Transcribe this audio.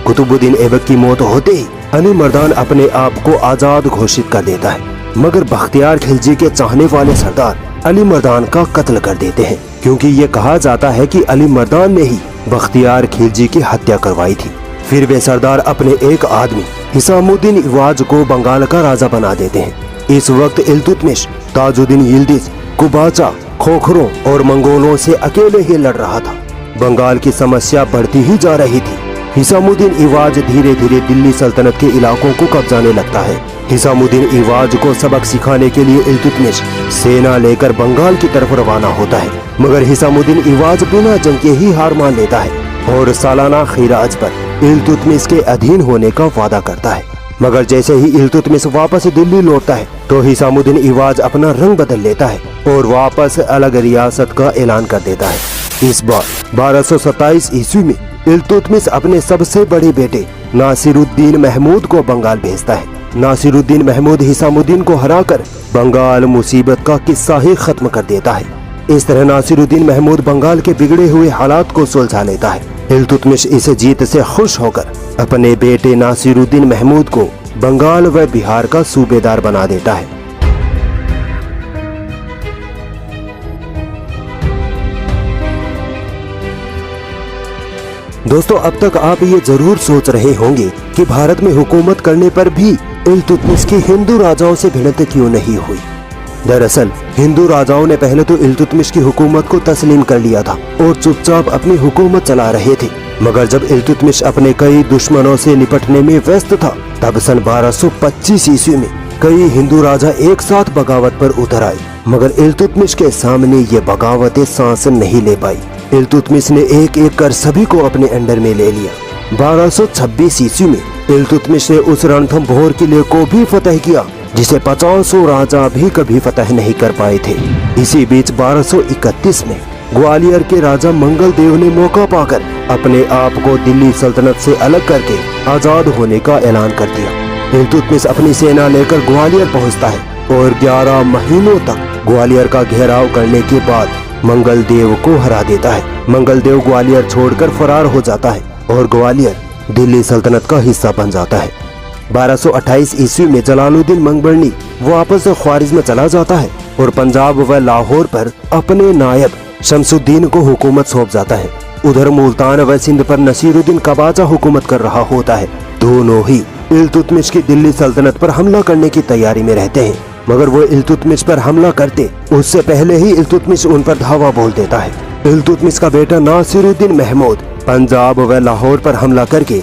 कुतुबुद्दीन ऐबक की मौत होते ही अली मर्दान अपने आप को आजाद घोषित कर देता है, मगर बख्तियार खिलजी के चाहने वाले सरदार अली मर्दान का कत्ल कर देते हैं, क्योंकि ये कहा जाता है कि अली मर्दान ने ही बख्तियार खिलजी की हत्या करवाई थी। फिर वे सरदार अपने एक आदमी हिसामुद्दीन इवाज को बंगाल का राजा बना देते हैं। इस वक्त इल्तुतमिश ताजुद्दीन यिल्दिज, कुबाचा, खोखरों और मंगोलों से अकेले ही लड़ रहा था। बंगाल की समस्या बढ़ती ही जा रही थी। हिसामुद्दीन इवाज धीरे धीरे दिल्ली सल्तनत के इलाकों को कब्जाने लगता है। हिसामुद्दीन इवाज को सबक सिखाने के लिए इल्तुतमिश सेना लेकर बंगाल की तरफ रवाना होता है, मगर हिसामुद्दीन इवाज बिना जंग के ही हार मान लेता है और सालाना खिराज पर इल्तुतमिश के अधीन होने का वादा करता है। मगर जैसे ही इल्तुतमिश वापस दिल्ली लौटता है तो हिसामुद्दीन इवाज अपना रंग बदल लेता है और वापस अलग रियासत का ऐलान कर देता है। इस बार 1227 ईस्वी में इल्तुतमिश अपने सबसे बड़े बेटे नासिरुद्दीन महमूद को बंगाल भेजता है। नासिरुद्दीन महमूद हिसामुद्दीन को हराकर बंगाल मुसीबत का किस्सा ही खत्म कर देता है। इस तरह नासिरुद्दीन महमूद बंगाल के बिगड़े हुए हालात को सुलझा लेता है। इल्तुतमिश इस जीत से खुश होकर अपने बेटे नासिरुद्दीन महमूद को बंगाल व बिहार का सूबेदार बना देता है। दोस्तों, अब तक आप ये जरूर सोच रहे होंगे कि भारत में हुकूमत करने पर भी इल्तुतमिश की हिंदू राजाओं से भिड़ंत क्यों नहीं हुई। दरअसल हिंदू राजाओं ने पहले तो इल्तुतमिश की हुकूमत को तस्लीम कर लिया था और चुपचाप अपनी हुकूमत चला रहे थे, मगर जब इल्तुतमिश अपने कई दुश्मनों से निपटने में व्यस्त था, तब सन 1225 ईस्वी में कई हिंदू राजा एक साथ बगावत पर उतर आए, मगर इल्तुतमिश के सामने ये बगावतें सांस नहीं ले पाई। इल्तुतमिश ने एक एक कर सभी को अपने अंडर में ले लिया। 1226 ईस्वी में इल्तुतमिश ने उस रणथंभोर किले को भी फतह किया जिसे 500 राजा भी कभी फतह नहीं कर पाए थे। इसी बीच 1231 में ग्वालियर के राजा मंगल देव ने मौका पाकर अपने आप को दिल्ली सल्तनत से अलग करके आजाद होने का ऐलान कर दिया। इल्तुतमिश अपनी सेना लेकर ग्वालियर पहुंचता है और 11 महीनों तक ग्वालियर का घेराव करने के बाद मंगल देव को हरा देता है। मंगल देव ग्वालियर छोड़कर फरार हो जाता है और ग्वालियर दिल्ली सल्तनत का हिस्सा बन जाता है। 1228 ईस्वी में जलालुद्दीन मंगबरनी वापस ख्वारिज़्म चला जाता है और पंजाब व लाहौर पर अपने नायब शमसुद्दीन को हुकूमत सौंप जाता है। उधर मुल्तान व सिंध पर नसीरुद्दीन कबाचा हुकूमत कर रहा होता है। दोनों ही इल्तुतमिश की दिल्ली सल्तनत पर हमला करने की तैयारी में रहते हैं, मगर वो इल्तुतमिश पर हमला करते उससे पहले ही इल्तुतमिश उन पर धावा बोल देता है। इल्तुतमिश का बेटा नासिरुद्दीन महमूद पंजाब व लाहौर पर हमला करके